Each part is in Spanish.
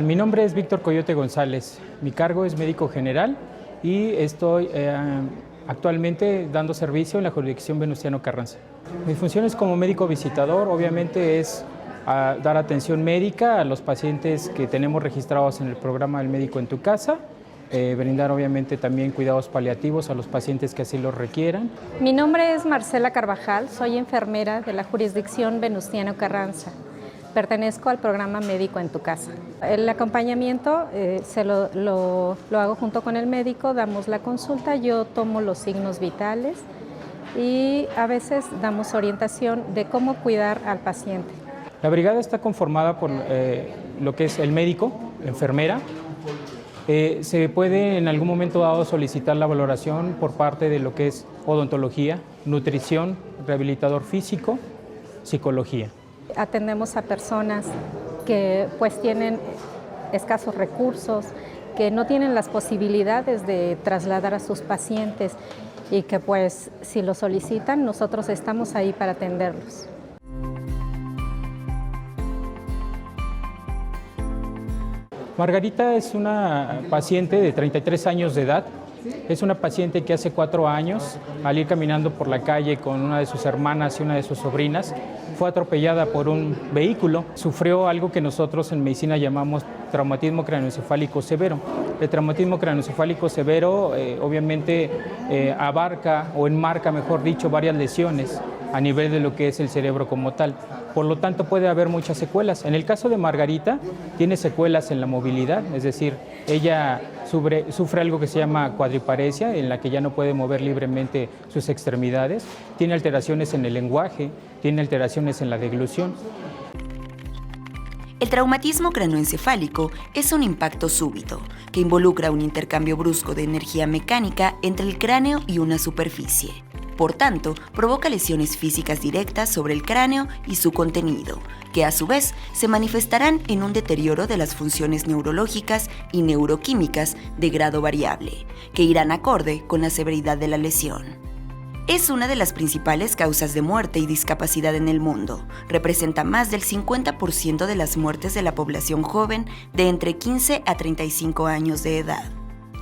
Mi nombre es Víctor Coyote González, mi cargo es médico general y estoy actualmente dando servicio en la jurisdicción Venustiano Carranza. Mis funciones como médico visitador obviamente es dar atención médica a los pacientes que tenemos registrados en el programa del médico en tu casa, brindar obviamente también cuidados paliativos a los pacientes que así los requieran. Mi nombre es Marcela Carvajal, soy enfermera de la jurisdicción Venustiano Carranza. Pertenezco al programa Médico en tu Casa. El acompañamiento lo hago junto con el médico, damos la consulta, yo tomo los signos vitales y a veces damos orientación de cómo cuidar al paciente. La brigada está conformada por lo que es el médico, enfermera. Se puede en algún momento dado solicitar la valoración por parte de lo que es odontología, nutrición, rehabilitador físico, psicología. Atendemos a personas que pues tienen escasos recursos, que no tienen las posibilidades de trasladar a sus pacientes y que pues si lo solicitan nosotros estamos ahí para atenderlos. Margarita es una paciente de 33 años de edad. Es una paciente que hace 4 años, al ir caminando por la calle con una de sus hermanas y una de sus sobrinas, fue atropellada por un vehículo. Sufrió algo que nosotros en medicina llamamos traumatismo craneoencefálico severo. El traumatismo craneoencefálico severo obviamente abarca o enmarca, mejor dicho, varias lesiones a nivel de lo que es el cerebro como tal. Por lo tanto, puede haber muchas secuelas. En el caso de Margarita, tiene secuelas en la movilidad, es decir, ella sufre algo que se llama cuadriparesia, en la que ya no puede mover libremente sus extremidades, tiene alteraciones en el lenguaje, tiene alteraciones en la deglución. El traumatismo craneoencefálico es un impacto súbito que involucra un intercambio brusco de energía mecánica entre el cráneo y una superficie. Por tanto, provoca lesiones físicas directas sobre el cráneo y su contenido, que a su vez se manifestarán en un deterioro de las funciones neurológicas y neuroquímicas de grado variable, que irán acorde con la severidad de la lesión. Es una de las principales causas de muerte y discapacidad en el mundo. Representa más del 50% de las muertes de la población joven de entre 15 a 35 años de edad.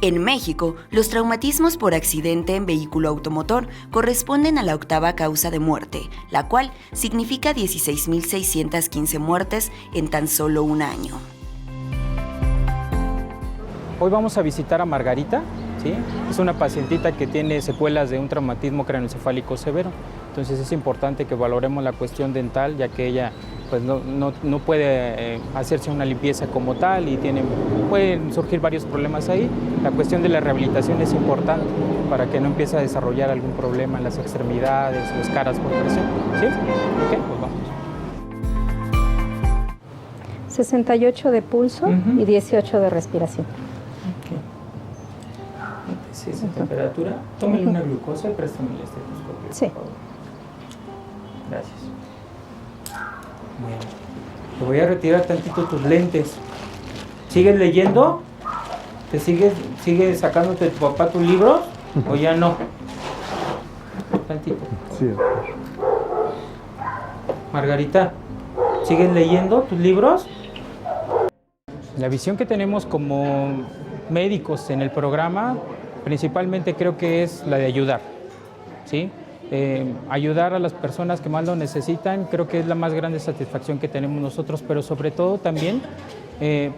En México, los traumatismos por accidente en vehículo automotor corresponden a la 8ª causa de muerte, la cual significa 16.615 muertes en tan solo un año. Hoy vamos a visitar a Margarita, ¿sí? Es una pacientita que tiene secuelas de un traumatismo craneoencefálico severo. Entonces es importante que valoremos la cuestión dental, ya que ella pues no puede hacerse una limpieza como tal y pueden surgir varios problemas ahí. La cuestión de la rehabilitación es importante para que no empiece a desarrollar algún problema en las extremidades o escaras por presión. ¿Sí? Ok, pues vamos. 68 de pulso y 18 de respiración. Okay. Sí, esa temperatura. Tómale una glucosa y préstame el estetoscopio. Sí. Por favor. Gracias. Bueno, te voy a retirar tantito tus lentes. ¿Sigues leyendo? ¿Te sigues sacándote tu papá tus libros? ¿O ya no? Tantito. Sí. Margarita, ¿sigues leyendo tus libros? La visión que tenemos como médicos en el programa, principalmente creo que es la de ayudar, ¿sí? Ayudar a las personas que más lo necesitan, creo que es la más grande satisfacción que tenemos nosotros, pero sobre todo también,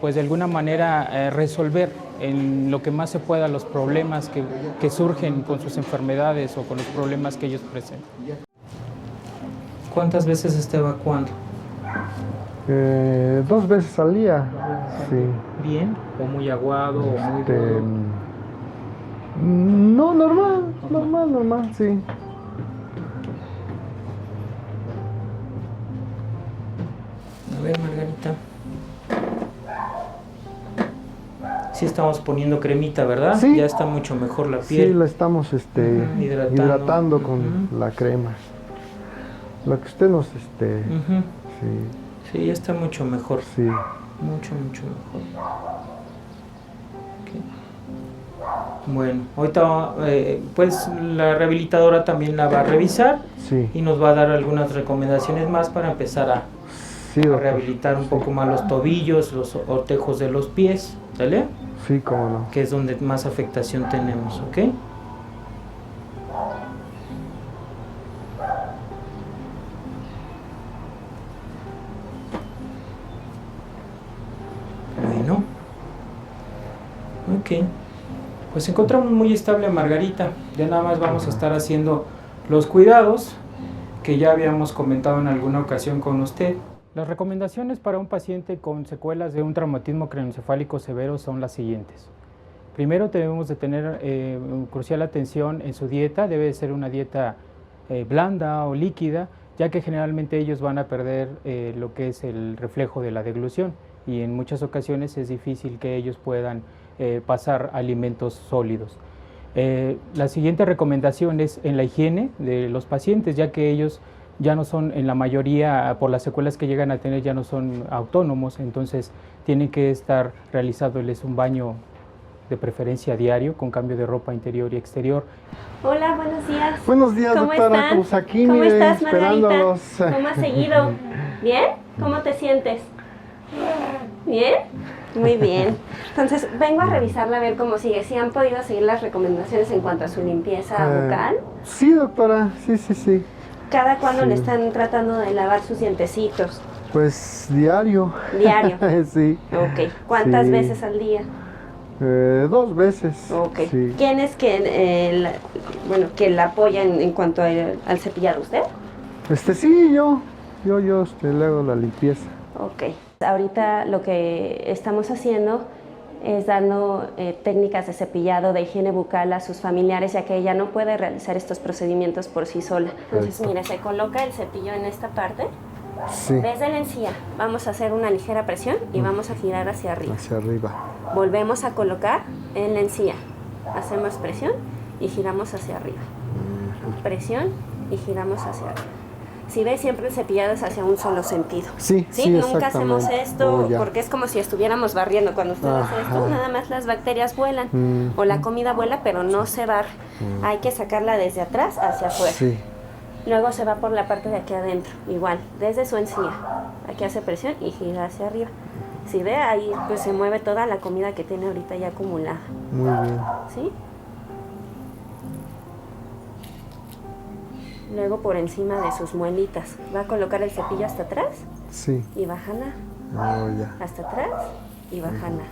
pues de alguna manera resolver en lo que más se pueda los problemas que surgen con sus enfermedades o con los problemas que ellos presentan. ¿Cuántas veces está evacuando? 2 veces al día. Sí. ¿Bien? ¿O muy aguado? ¿O muy no, normal, sí. A ver, Margarita. Sí estamos poniendo cremita, ¿verdad? Sí. Ya está mucho mejor la piel. Sí, la estamos hidratando con la crema. Lo que usted nos Sí, ya está mucho mejor. Sí. Mucho mejor. Okay. Bueno, ahorita pues la rehabilitadora también la va a revisar. Sí. Y nos va a dar algunas recomendaciones más para empezar a Sí, a doctor. rehabilitar un poco más los tobillos, los ortejos de los pies, ¿sale? Sí, cómo no. Que es donde más afectación tenemos, ¿ok? Bueno. Ok. Pues encontramos muy estable a Margarita. Ya nada más vamos a estar haciendo los cuidados que ya habíamos comentado en alguna ocasión con usted. Las recomendaciones para un paciente con secuelas de un traumatismo craneoencefálico severo son las siguientes. Primero debemos de tener crucial atención en su dieta. Debe ser una dieta blanda o líquida, ya que generalmente ellos van a perder lo que es el reflejo de la deglución, y en muchas ocasiones es difícil que ellos puedan pasar alimentos sólidos. La siguiente recomendación es en la higiene de los pacientes, ya que ellos ya no son, en la mayoría, por las secuelas que llegan a tener, ya no son autónomos, entonces tienen que estar realizándoles un baño de preferencia diario, con cambio de ropa interior y exterior. Hola, buenos días. Buenos días, ¿Cómo doctora. están? Pues aquí, ¿Cómo mire, estás, Margarita? esperándolos. ¿Cómo has seguido? ¿Bien? ¿Cómo te sientes? ¿Bien? Muy bien. Entonces, vengo a revisarla a ver cómo sigue. ¿Si han podido seguir las recomendaciones en cuanto a su limpieza bucal? Sí, doctora. Sí. ¿Cada cuándo Sí. le están tratando de lavar sus dientecitos? Pues diario. Diario. Sí. Ok. ¿Cuántas Sí. veces al día? 2 veses. Ok. Sí. ¿Quién es que la apoya en cuanto al cepillado? ¿Usted? Sí, yo le hago la limpieza. Ok. Ahorita lo que estamos haciendo es dando técnicas de cepillado, de higiene bucal a sus familiares, ya que ella no puede realizar estos procedimientos por sí sola. Entonces, Perfecto. mire, se coloca el cepillo en esta parte. Sí. Desde la encía vamos a hacer una ligera presión y vamos a girar hacia arriba. Hacia arriba. Volvemos a colocar en la encía. Hacemos presión y giramos hacia arriba. Presión y giramos hacia arriba. Si ves, siempre el cepillado es hacia un solo sentido. Sí, Nunca hacemos exactamente. esto Oh, ya. porque es como si estuviéramos barriendo. Cuando usted hace esto, Ajá. nada más las bacterias vuelan Mm. o la comida vuela, pero no se barre. Hay que sacarla desde atrás hacia afuera. Sí. Luego se va por la parte de aquí adentro, igual, desde su encía. Aquí hace presión y gira hacia arriba. Si ve, ahí pues se mueve toda la comida que tiene ahorita ya acumulada. Muy bien. ¿Sí? Luego por encima de sus muelitas. Va a colocar el cepillo hasta atrás Sí. y bajana, Oh, ya. hasta atrás y bajana.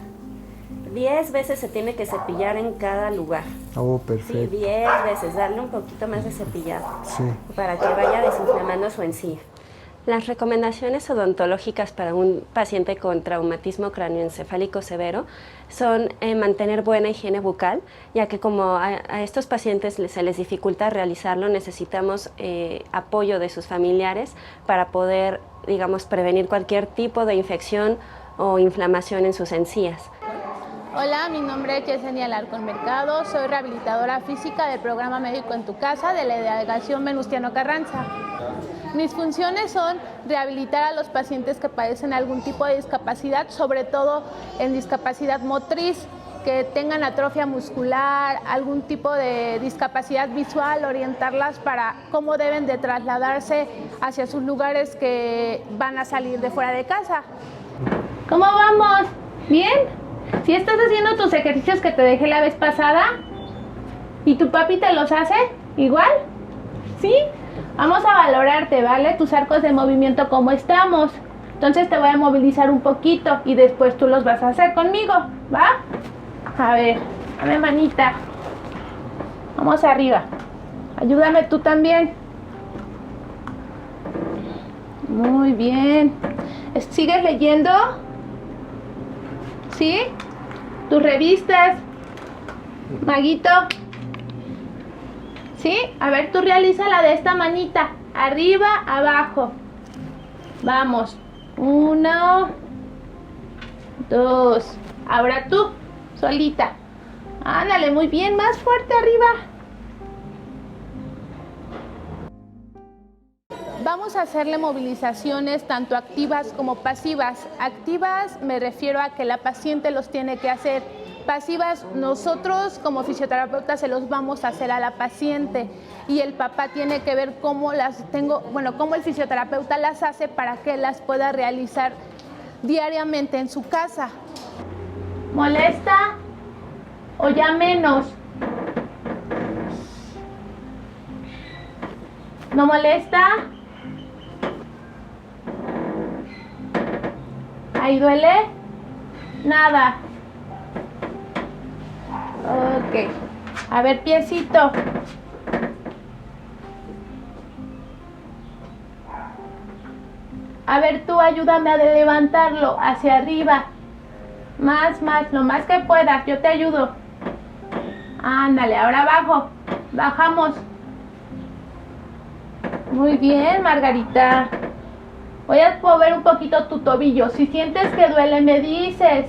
10 veces se tiene que cepillar en cada lugar. Oh, Sí, perfecto. 10 veces, darle un poquito más de cepillado Sí. para que vaya desinflamando su encía. Las recomendaciones odontológicas para un paciente con traumatismo craneoencefálico severo son mantener buena higiene bucal, ya que como a estos pacientes se les dificulta realizarlo, necesitamos apoyo de sus familiares para poder, digamos, prevenir cualquier tipo de infección o inflamación en sus encías. Hola, mi nombre es Yesenia Alarcón Mercado, soy rehabilitadora física del programa Médico en tu Casa de la delegación Venustiano Carranza. Mis funciones son rehabilitar a los pacientes que padecen algún tipo de discapacidad, sobre todo en discapacidad motriz, que tengan atrofia muscular, algún tipo de discapacidad visual, orientarlas para cómo deben de trasladarse hacia sus lugares que van a salir de fuera de casa. ¿Cómo vamos? ¿Bien? Si estás haciendo tus ejercicios que te dejé la vez pasada, ¿y tu papi te los hace igual? ¿Sí? Vamos a valorarte, ¿vale? Tus arcos de movimiento, ¿cómo estamos? Entonces te voy a movilizar un poquito y después tú los vas a hacer conmigo, ¿va? A ver, dame manita. Vamos arriba. Ayúdame tú también. Muy bien. ¿Sigues leyendo? ¿Sí? ¿Tus revistas? Maguito. ¿Sí? A ver, tú realízala de esta manita. Arriba, abajo. Vamos. 1, 2. Ahora tú, solita. Ándale, muy bien. Más fuerte arriba. Vamos a hacerle movilizaciones tanto activas como pasivas. Activas me refiero a que la paciente los tiene que hacer Pasivas, nosotros como fisioterapeutas se los vamos a hacer a la paciente y el papá tiene que ver cómo cómo el fisioterapeuta las hace para que las pueda realizar diariamente en su casa. ¿Molesta? ¿O ya menos? ¿No molesta? ¿Ahí duele? Nada. Ok. A ver, piecito. A ver, tú ayúdame a levantarlo hacia arriba. Más, lo más que puedas. Yo te ayudo. Ándale, ahora abajo. Bajamos. Muy bien, Margarita. Voy a mover un poquito tu tobillo. Si sientes que duele, me dices.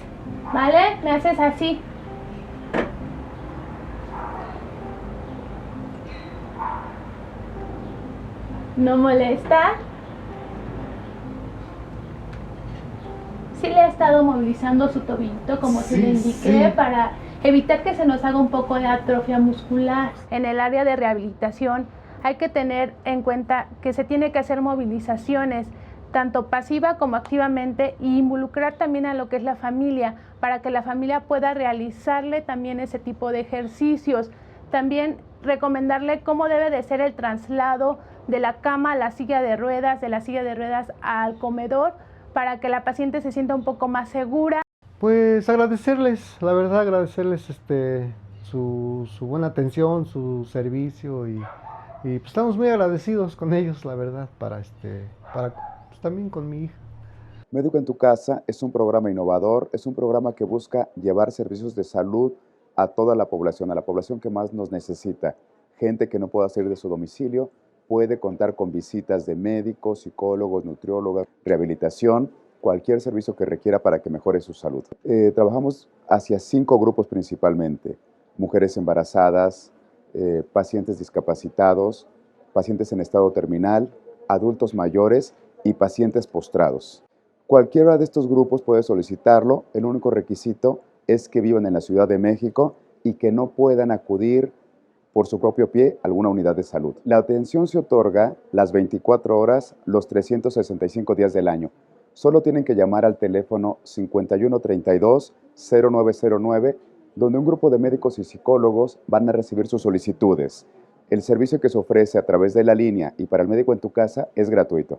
¿Vale? Me haces así. ¿No molesta? Sí le ha estado movilizando su tobillito como se le indiqué para evitar que se nos haga un poco de atrofia muscular. En el área de rehabilitación hay que tener en cuenta que se tiene que hacer movilizaciones tanto pasiva como activamente y involucrar también a lo que es la familia para que la familia pueda realizarle también ese tipo de ejercicios. También recomendarle cómo debe de ser el traslado de la cama a la silla de ruedas, de la silla de ruedas al comedor, para que la paciente se sienta un poco más segura. Pues agradecerles, la verdad, agradecerles su buena atención, su servicio y pues estamos muy agradecidos con ellos, la verdad, para pues también con mi hija. Médico en tu Casa es un programa innovador, es un programa que busca llevar servicios de salud a toda la población que más nos necesita. Gente que no pueda salir de su domicilio puede contar con visitas de médicos, psicólogos, nutriólogos, rehabilitación, cualquier servicio que requiera para que mejore su salud. Trabajamos hacia 5 grupos principalmente: mujeres embarazadas, pacientes discapacitados, pacientes en estado terminal, adultos mayores y pacientes postrados. Cualquiera de estos grupos puede solicitarlo. El único requisito es que vivan en la Ciudad de México y que no puedan acudir por su propio pie a alguna unidad de salud. La atención se otorga las 24 horas, los 365 días del año. Solo tienen que llamar al teléfono 5132-0909, donde un grupo de médicos y psicólogos van a recibir sus solicitudes. El servicio que se ofrece a través de la línea y para el Médico en tu Casa es gratuito.